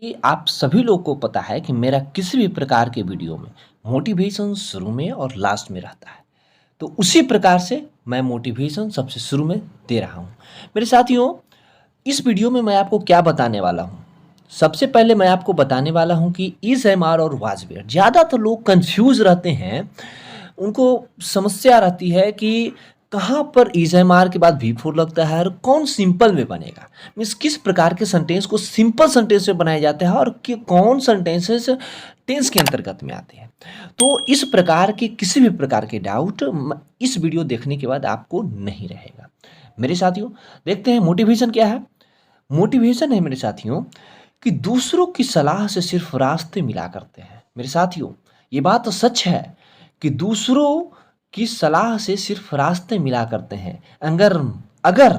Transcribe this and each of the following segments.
कि आप सभी लोग को पता है कि मेरा किसी भी प्रकार के वीडियो में मोटिवेशन शुरू में और लास्ट में रहता है। तो उसी प्रकार से मैं मोटिवेशन सबसे शुरू में दे रहा हूँ। मेरे साथियों, इस वीडियो में मैं आपको क्या बताने वाला हूँ। सबसे पहले मैं आपको बताने वाला हूँ कि ईएसएमआर और वाजपेयी ज़्यादातर लोग कंफ्यूज रहते हैं। उनको समस्या रहती है कि कहाँ पर ईएसएमआर के बाद वी4 लगता है और कौन सिंपल में बनेगा। मीन्स किस प्रकार के सेंटेंस को सिंपल सेंटेंस में बनाया जाता है और कौन सेंटेंसेस टेंस के अंतर्गत में आते हैं। तो इस प्रकार के किसी भी प्रकार के डाउट इस वीडियो देखने के बाद आपको नहीं रहेगा। मेरे साथियों, देखते हैं मोटिवेशन क्या है। मोटिवेशन है मेरे साथियों कि दूसरों की सलाह से सिर्फ रास्ते मिला करते हैं। मेरे साथियों, ये बात तो सच है कि दूसरों की सलाह से सिर्फ रास्ते मिला करते हैं। अगर अगर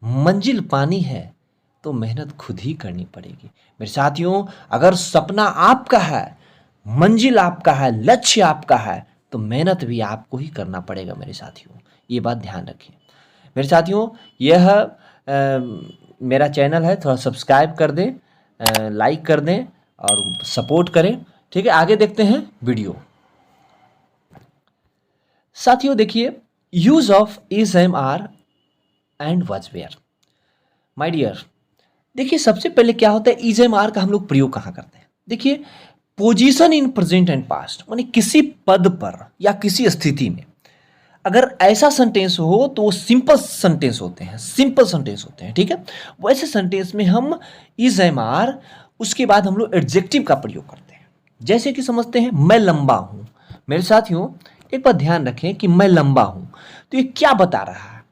मंजिल पानी है तो मेहनत खुद ही करनी पड़ेगी। मेरे साथियों, अगर सपना आपका है, मंजिल आपका है, लक्ष्य आपका है, तो मेहनत भी आपको ही करना पड़ेगा। मेरे साथियों, ये बात ध्यान रखिए। मेरे साथियों, यह मेरा चैनल है, थोड़ा सब्सक्राइब कर दें, लाइक कर दें और सपोर्ट करें। ठीक है, आगे देखते हैं वीडियो। साथियों देखिए, यूज ऑफ ईएसएमआर एंड वर्डसवेयर। माय डियर, देखिए सबसे पहले क्या होता है, ईएसएमआर का हम लोग प्रयोग कहाँ करते हैं। देखिए, position in present and past, माने किसी पद पर या किसी स्थिति में अगर ऐसा सेंटेंस हो तो वो सिंपल सेंटेंस होते हैं, सिंपल सेंटेंस होते हैं। ठीक है, वैसे सेंटेंस में हम ईएसएमआर, उसके बाद हम लोग एडजेक्टिव का प्रयोग करते हैं। जैसे कि समझते हैं, मैं लंबा हूं। मेरे साथियों, एक बात ध्यान रखें कि मैं लंबा हूं तो ये क्या बता रहा है,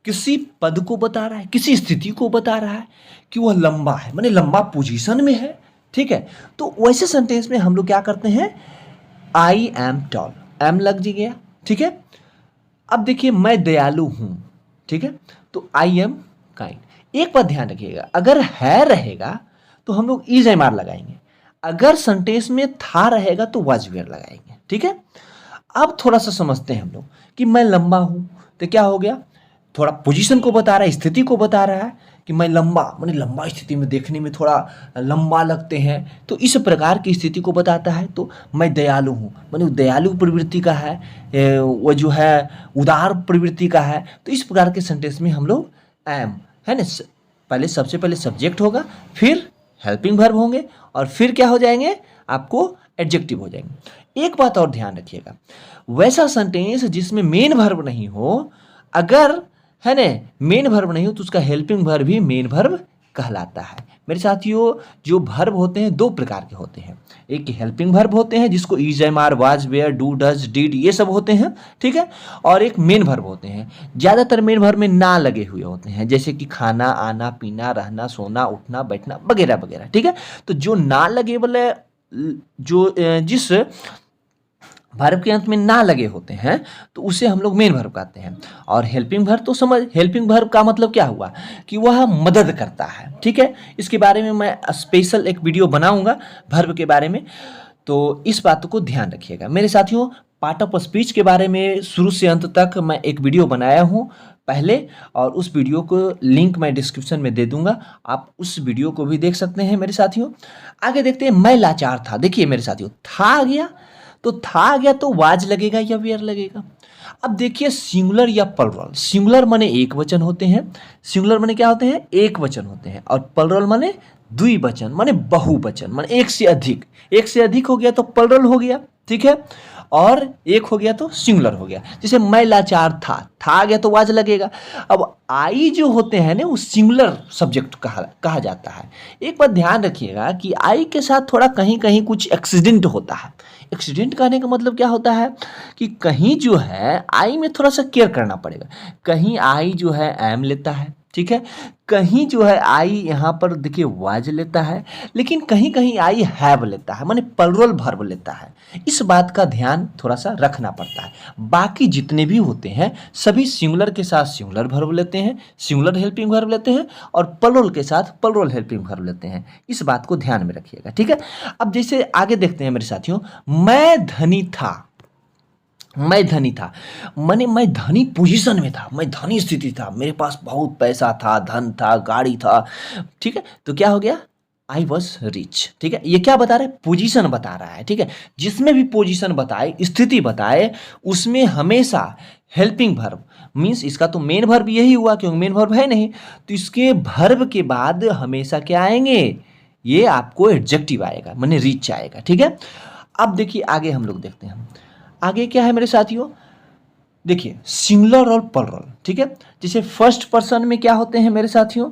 किसी पद को बता रहा है, किसी स्थिति को बता रहा है कि वह लंबा है, माने लंबा पोजीशन में है। ठीक है, तो वैसे सेंटेंस में हम लोग क्या करते हैं, आई एम टॉल, एम लग जी गया। ठीक है, अब देखिए, मैं दयालु हूं। ठीक है, तो आई एम काइंड। एक बात ध्यान रखिएगा, अगर है रहेगा तो हम लोग ईएसएमआर लगाएंगे, अगर सेंटेंस में था रहेगा तो वाज वेयर लगाएंगे। ठीक है, अब थोड़ा सा समझते हैं हम लोग कि मैं लंबा हूं तो क्या हो गया, थोड़ा पोजीशन को बता रहा है, स्थिति को बता रहा है कि मैं लंबा, माने लंबा स्थिति में देखने में थोड़ा लंबा लगते हैं, तो इस प्रकार की स्थिति को बताता है। तो मैं दयालु हूँ, माने दयालु प्रवृत्ति का है, वो जो है उदार प्रवृत्ति का है। तो इस प्रकार के सेंटेंस में हम लोग एम, है ना, पहले सबसे पहले सब्जेक्ट होगा, फिर हेल्पिंग वर्ब होंगे और फिर क्या हो जाएंगे, आपको एडजेक्टिव हो जाएंगे। एक बात और ध्यान रखिएगा, वैसा सेंटेंस जिसमें मेन वर्ब नहीं हो, अगर है ना मेन वर्ब नहीं हो तो उसका हेल्पिंग वर्ब भी मेन वर्ब कहलाता है। मेरे साथियों, जो वर्ब होते हैं दो प्रकार के होते हैं, एक हेल्पिंग वर्ब होते हैं जिसको is am are, was, were, do, does, did ये सब होते हैं। ठीक है, और एक मेन वर्ब होते हैं, ज़्यादातर मेन वर्ब में ना लगे हुए होते हैं, जैसे कि खाना, आना, पीना, रहना, सोना, उठना, बैठना वगैरह वगैरह। ठीक है, तो जो ना लगे वाले, जो जिस वर्ब के अंत में ना लगे होते हैं तो उसे हम लोग मेन वर्ब कहते हैं। और हेल्पिंग वर्ब तो समझ, हेल्पिंग वर्ब का मतलब क्या हुआ कि वह मदद करता है। ठीक है, इसके बारे में मैं स्पेशल एक वीडियो बनाऊंगा वर्ब के बारे में, तो इस बात को ध्यान रखिएगा। मेरे साथियों, पार्ट ऑफ स्पीच के बारे में शुरू से अंत तक मैं एक वीडियो बनाया हूँ पहले, और उस वीडियो को लिंक मैं डिस्क्रिप्शन में दे दूंगा, आप उस वीडियो को भी देख सकते हैं। मेरे साथियों, आगे देखते हैं, मैं लाचार था। देखिए मेरे साथियों, था आ गया तो था आ गया तो वाज लगेगा या वेयर लगेगा। अब देखिए, सिंगुलर या प्लुरल, सिंगुलर माने एक वचन होते हैं, सिंगुलर माने क्या होते हैं, एक वचन होते हैं, और प्लुरल माने द्विवचन, माने बहुवचन, माने एक से अधिक। एक से अधिक हो गया तो प्लुरल हो गया। ठीक है, और एक हो गया तो सिंगुलर हो गया। जैसे मैं लाचार था आ गया तो वाज लगेगा। अब आई जो होते हैं ना, वो सिंगुलर सब्जेक्ट कहा जाता है। एक बात ध्यान रखिएगा कि आई के साथ थोड़ा कहीं कहीं कुछ एक्सीडेंट होता है। एक्सीडेंट कहने का मतलब क्या होता है कि कहीं जो है आई में थोड़ा सा केयर करना पड़ेगा। कहीं आई जो है एम लेता है, ठीक है, कहीं जो है आई यहाँ पर देखिए वाज लेता है, लेकिन कहीं कहीं आई हैव लेता है, माने प्लुरल वर्ब लेता है। इस बात का ध्यान थोड़ा सा रखना पड़ता है। बाकी जितने भी होते हैं सभी सिंगुलर के साथ सिंगुलर वर्ब लेते हैं, सिंगुलर हेल्पिंग वर्ब लेते हैं, और प्लुरल के साथ प्लुरल हेल्पिंग वर्ब लेते हैं। इस बात को ध्यान में रखिएगा। ठीक है, अब जैसे आगे देखते हैं मेरे साथियों, मैं धनी था। मैं धनी था माने मैं धनी पोजीशन में था, मैं धनी स्थिति था, मेरे पास बहुत पैसा था, धन था, गाड़ी था। ठीक है, तो क्या हो गया, आई वॉज रिच। ठीक है, ये क्या बता रहा है? पोजीशन बता रहा है। ठीक है, जिसमें भी पोजीशन बताए, स्थिति बताए, उसमें हमेशा हेल्पिंग वर्ब मीन्स इसका तो मेन वर्ब यही हुआ क्योंकि मेन वर्ब है नहीं, तो इसके वर्ब के बाद हमेशा क्या आएंगे? ये आपको एडजेक्टिव आएगा, माने रिच आएगा। ठीक है, अब देखिए आगे हम लोग देखते हैं। आगे क्या है मेरे साथियों? देखिए सिंगुलर और प्लुरल। ठीक है, जैसे फर्स्ट पर्सन में क्या होते हैं मेरे साथियों?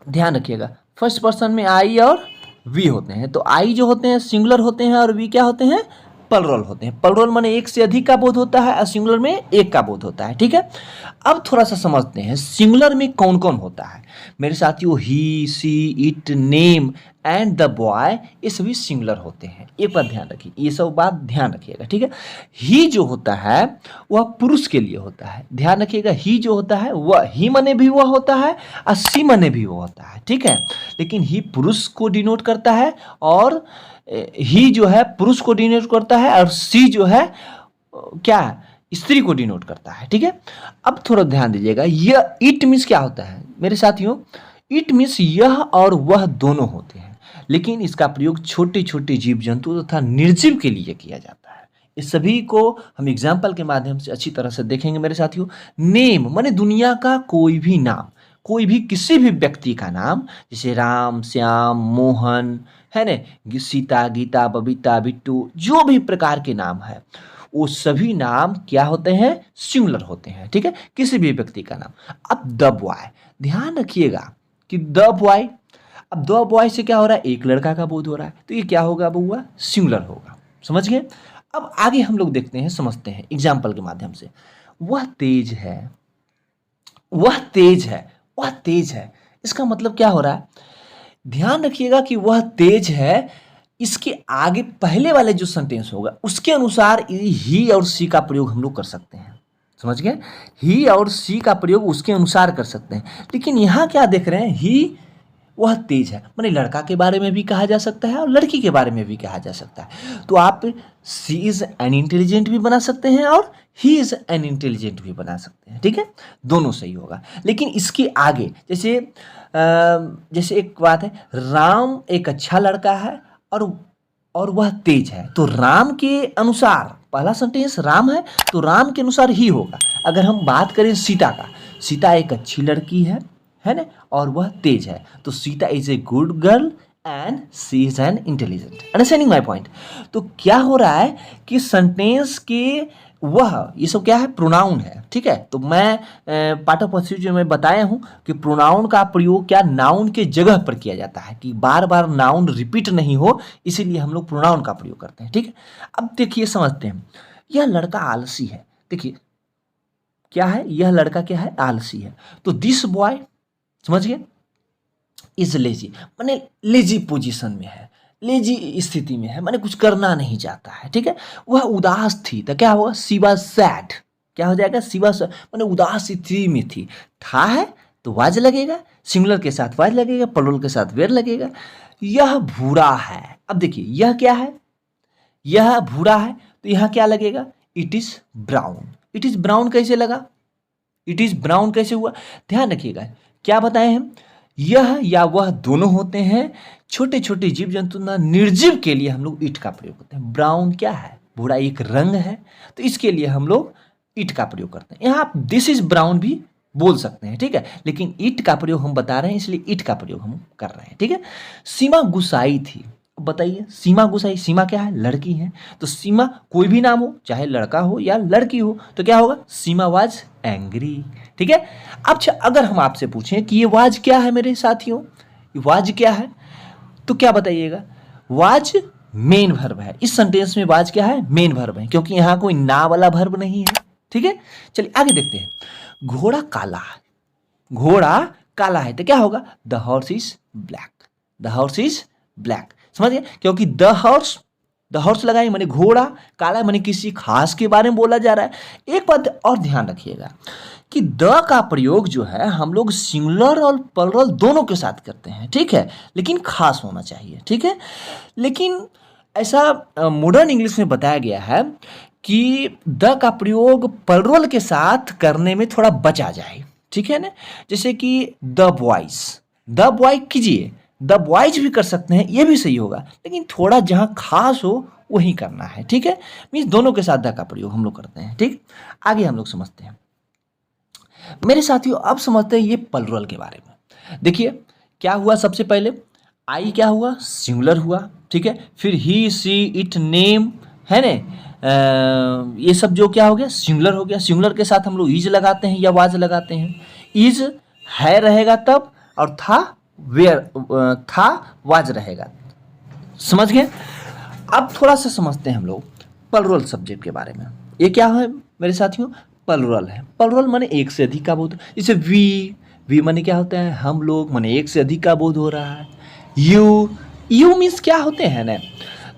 ध्यान रखिएगा, फर्स्ट पर्सन में आई और वी होते हैं। तो आई जो होते हैं सिंगुलर होते हैं और वी क्या होते हैं? प्लुरल होते हैं। प्लुरल माने एक से अधिक का बोध होता है और सिंगुलर में एक का बोध होता है। ठीक है, अब थोड़ा सा समझते हैं सिंगुलर में कौन कौन होता है मेरे साथियों। He, she, it, name and the boy, ये सभी सिंगुलर होते हैं। एक बात ध्यान रखिए, ये सब बात ध्यान रखिएगा। ठीक है, ही जो होता है वह पुरुष के लिए होता है। ध्यान रखिएगा, ही जो होता है वह ही मने भी वह होता है और सी मने भी वह होता है। ठीक है, लेकिन ही पुरुष को डिनोट करता है और ही जो है पुरुष को डिनोट करता है और सी जो है क्या है? स्त्री को डिनोट करता है। ठीक है, अब थोड़ा ध्यान दीजिएगा, यह इट मीन्स क्या होता है मेरे साथियों? इट मीन्स यह और वह दोनों होते हैं, लेकिन इसका प्रयोग छोटे छोटे जीव जंतु तथा निर्जीव के लिए किया जाता है। इस सभी को हम एग्जाम्पल के माध्यम से अच्छी तरह से देखेंगे मेरे साथियों। नेम माने दुनिया का कोई भी नाम, कोई भी किसी भी व्यक्ति का नाम, जैसे राम, श्याम, मोहन है न, सीता, गीता, बबीता, बिट्टू, जो भी प्रकार के नाम है वो सभी नाम क्या होते हैं? सिंगुलर होते हैं। ठीक है, किसी भी व्यक्ति का नाम। अब द बॉय, ध्यान रखिएगा कि द बॉय, अब द बॉय से क्या हो रहा है? एक लड़का का बोध हो रहा है, तो ये क्या होगा बउआ? सिंगुलर होगा। समझ गए? अब आगे हम लोग देखते हैं, समझते हैं एग्जाम्पल के माध्यम से। वह तेज है, वह तेज है, वह तेज है, इसका मतलब क्या हो रहा है? ध्यान रखिएगा कि वह तेज है, इसके आगे पहले वाले जो सेंटेंस होगा उसके अनुसार ही और सी का प्रयोग हम लोग कर सकते हैं। समझ गए? ही और सी का प्रयोग उसके अनुसार कर सकते हैं, लेकिन यहाँ क्या देख रहे हैं? ही वह तेज है, माने लड़का के बारे में भी कहा जा सकता है और लड़की के बारे में भी कहा जा सकता है। तो आप सी इज एन इंटेलिजेंट भी बना सकते हैं और ही इज एन इंटेलिजेंट भी बना सकते हैं। ठीक है, दोनों सही होगा। लेकिन इसके आगे जैसे एक बात है, राम एक अच्छा लड़का है और वह तेज है, तो राम के अनुसार पहला सेंटेंस राम है तो राम के अनुसार ही होगा। अगर हम बात करें सीता का, सीता एक अच्छी लड़की है ना, और वह तेज है, तो Sita is a good girl and she is an intelligent. Understanding my point? तो क्या हो रहा है कि सेंटेंस के वह ये सब क्या है? प्रोनाउन है। ठीक है, तो मैं पार्ट ऑफ प्रोसीजर में बताया हूँ कि प्रोनाउन का प्रयोग क्या नाउन के जगह पर किया जाता है, कि बार बार नाउन रिपीट नहीं हो, इसीलिए हम लोग प्रोनाउन का प्रयोग करते हैं। ठीक है, अब देखिए समझते हैं। यह लड़का आलसी है, देखिए क्या है? यह लड़का क्या है? आलसी है। तो दिस बॉय, समझ गए, इज लेजी, माने लेजी पोजीशन में है, लेजी स्थिति में है, माने कुछ करना नहीं चाहता है। ठीक है, वह उदास थी, तो क्या होगा? She was sad. क्या हो जाएगा? शी वाज, माने उदास स्थिति में थी। था है तो वाज लगेगा, सिंगुलर के साथ वाज लगेगा, प्लुरल के साथ वेर लगेगा। यह भूरा है, अब देखिए यह क्या है? यह भूरा है, तो यहां क्या लगेगा? It is brown. It is brown कैसे लगा? इट इज ब्राउन कैसे हुआ? ध्यान रखिएगा, क्या बताए हम? यह या वह दोनों होते हैं। छोटे छोटे जीव जंतु ना निर्जीव के लिए हम लोग इट का प्रयोग करते हैं। ब्राउन क्या है? भूरा एक रंग है, तो इसके लिए हम लोग इट का प्रयोग करते हैं। यहाँ आप दिस इज ब्राउन भी बोल सकते हैं। ठीक है, लेकिन इट का प्रयोग हम बता रहे हैं, इसलिए इट का प्रयोग हम कर रहे हैं। ठीक है, सीमा गुस्साई थी। बताइए, सीमा गुस्साई, सीमा क्या है? लड़की है, तो सीमा कोई भी नाम हो, चाहे लड़का हो या लड़की हो, तो क्या होगा? सीमा वाज एंग्री। ठीक है, अब अगर हम आपसे पूछें कि ये वाज क्या है मेरे साथियों, वाज क्या है, तो क्या बताइएगा? वाज मेन वर्ब है। इस सेंटेंस में वाज क्या है? मेन वर्ब है, क्योंकि यहां कोई ना वाला वर्ब नहीं है। ठीक है, चलिए आगे देखते हैं। घोड़ा काला है, घोड़ा काला है, तो क्या होगा? The horse is black. The horse is black, समझ गए? क्योंकि द हॉर्स लगाए माने घोड़ा, काला माने किसी खास के बारे में बोला जा रहा है। एक बात और ध्यान रखिएगा कि द का प्रयोग जो है हम लोग सिंगुलर और प्लुरल दोनों के साथ करते हैं। ठीक है, लेकिन खास होना चाहिए। ठीक है, लेकिन ऐसा मॉडर्न इंग्लिश में बताया गया है कि द का प्रयोग प्लुरल के साथ करने में थोड़ा बचा जाए। ठीक है ना, जैसे कि द बॉयज, द बॉय कीजिए, द बॉयज भी कर सकते हैं, ये भी सही होगा, लेकिन थोड़ा जहाँ खास हो वही करना है, ठीक है। मीन्स दोनों के साथ द का प्रयोग हम लोग करते हैं, ठीक। आगे हम लोग समझते हैं मेरे साथियों, अब समझते हैं ये प्लुरल के बारे में। देखिए क्या हुआ, सबसे पहले आई क्या हुआ, सिंगुलर हुआ, ठीक है। फिर ही सी इट नेम है ने, ये सब जो क्या हो गया, सिंगुलर हो गया। सिंगुलर के साथ हम लोग इज लगाते हैं या वाज लगाते हैं। इज है रहेगा तब, और था वेयर, था वाज रहेगा। समझ गए। अब थोड़ा सा समझते हैं हम लोग प्लुरल सब्जेक्ट के बारे में। ये क्या है मेरे साथियों, प्लुरल है। प्लुरल माने एक से अधिक का बोध। जैसे वी माने क्या होता है, हम लोग, माने एक से अधिक का बोध हो रहा है। यू मीन्स क्या होते हैं ना,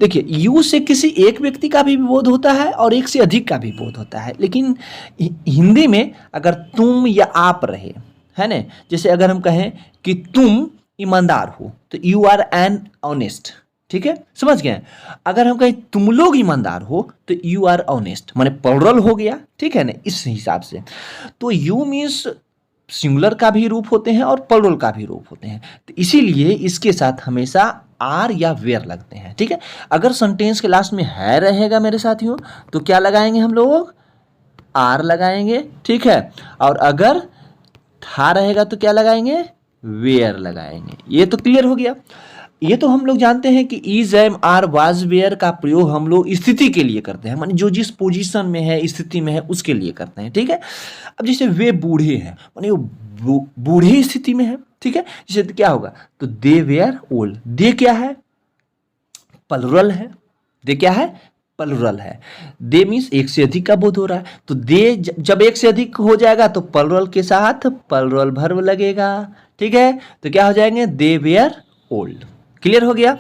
देखिए यू से किसी एक व्यक्ति का भी बोध होता है और एक से अधिक का भी बोध होता है। लेकिन हिंदी में अगर तुम या आप रहे है ना, जैसे अगर हम कहें कि तुम ईमानदार हो तो यू आर एन ऑनेस्ट, ठीक है, समझ गए। अगर हम कहें तुम लोग ईमानदार हो तो यू आर ऑनेस्ट, माने प्लुरल हो गया, ठीक है ना, इस हिसाब से। तो यू मीन्स सिंगुलर का भी रूप होते हैं और प्लुरल का भी रूप होते हैं, तो इसीलिए इसके साथ हमेशा आर या वेयर लगते हैं, ठीक है। अगर सेंटेंस के लास्ट में है रहेगा मेरे साथियों तो क्या लगाएंगे हम लोग, आर लगाएंगे, ठीक है। और अगर था रहेगा तो क्या लगाएंगे, वेयर लगाएंगे। ये तो क्लियर हो गया। ये तो हम लोग जानते हैं कि is am are was were का प्रयोग हम लोग स्थिति के लिए करते हैं, माने जो जिस पोजीशन में है, स्थिति में है, उसके लिए करते हैं, ठीक है। अब जैसे वे बूढ़े हैं, माने वो बूढ़े स्थिति में है, ठीक है। जैसे क्या होगा, तो दे वेयर ओल्ड। दे क्या है, प्लुरल है। दे क्या है, प्लुरल है। दे मीन्स एक से अधिक का बोध हो रहा है, तो दे जब एक से अधिक हो जाएगा तो प्लुरल के साथ प्लुरल वर्ब लगेगा, ठीक है। तो क्या हो जाएंगे, दे वेयर ओल्ड। क्लियर हो गया,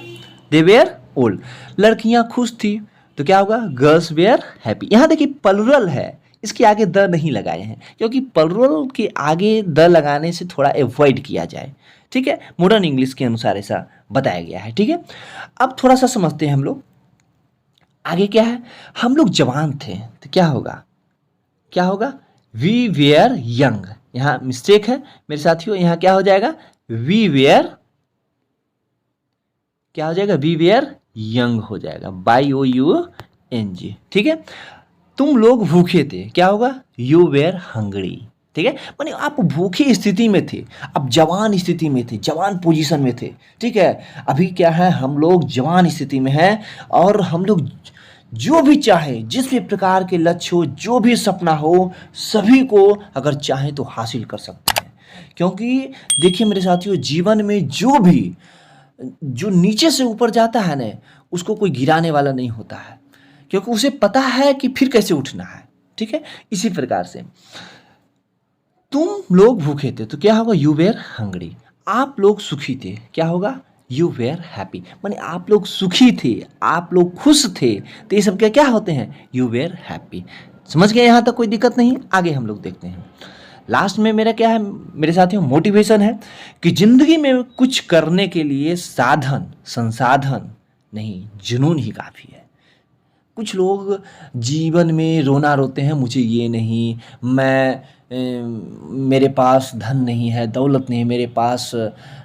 दे वेयर ओल्ड। लड़कियां खुश थी तो क्या होगा, गर्ल्स वेयर हैप्पी। यहाँ देखिए प्लुरल है, इसके आगे द नहीं लगाए हैं, क्योंकि प्लुरल के आगे द लगाने से थोड़ा अवॉइड किया जाए, ठीक है। मॉडर्न इंग्लिश के अनुसार ऐसा बताया गया है, ठीक है। अब थोड़ा सा समझते हैं हम लोग आगे क्या है। हम लोग जवान थे तो क्या होगा, क्या होगा, वी वेयर यंग। यहाँ मिस्टेक है मेरे साथियों, यहाँ क्या हो जाएगा, वी वेयर, क्या हो जाएगा, वी वेयर यंग हो जाएगा, by O U N G, ठीक है। तुम लोग भूखे थे, क्या होगा, यू वेयर हंग्री, ठीक है। माने आप भूखी स्थिति में थे, अब जवान स्थिति में थे, जवान पोजीशन में थे, ठीक है। अभी क्या है, हम लोग जवान स्थिति में हैं और हम लोग जो भी चाहे, जिस भी प्रकार के लक्ष्य हो, जो भी सपना हो, सभी को अगर चाहें तो हासिल कर सकते हैं। क्योंकि देखिए मेरे साथियों, जीवन में जो नीचे से ऊपर जाता है ना, उसको कोई गिराने वाला नहीं होता है, क्योंकि उसे पता है कि फिर कैसे उठना है, ठीक है। इसी प्रकार से तुम लोग भूखे थे तो क्या होगा, यू वेयर हंग्री। आप लोग सुखी थे, क्या होगा, यू वेयर हैप्पी। माने आप लोग सुखी थे, आप लोग खुश थे, तो ये सब क्या क्या होते हैं, यू वेयर हैप्पी। समझ गए, यहाँ तक कोई दिक्कत नहीं। आगे हम लोग देखते हैं। लास्ट में मेरा क्या है मेरे साथियों, मोटिवेशन है कि जिंदगी में कुछ करने के लिए साधन संसाधन नहीं, जुनून ही काफ़ी है। कुछ लोग जीवन में रोना रोते हैं, मुझे ये नहीं, मेरे पास धन नहीं है, दौलत नहीं है, मेरे पास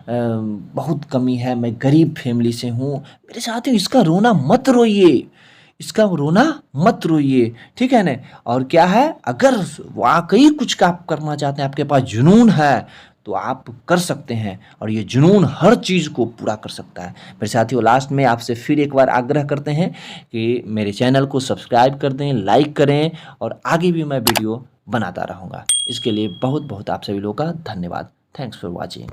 बहुत कमी है, मैं गरीब फैमिली से हूँ। मेरे साथियों, इसका रोना मत रोइए, इसका रोना मत रोइए, ठीक है ना। और क्या है, अगर वाकई कुछ का आप करना चाहते हैं, आपके पास जुनून है, तो आप कर सकते हैं, और ये जुनून हर चीज़ को पूरा कर सकता है। मेरे साथियों, लास्ट में आपसे फिर एक बार आग्रह करते हैं कि मेरे चैनल को सब्सक्राइब कर दें, लाइक करें, और आगे भी मैं वीडियो बनाता रहूँगा। इसके लिए बहुत बहुत आप सभी लोगों का धन्यवाद। Thanks for watching.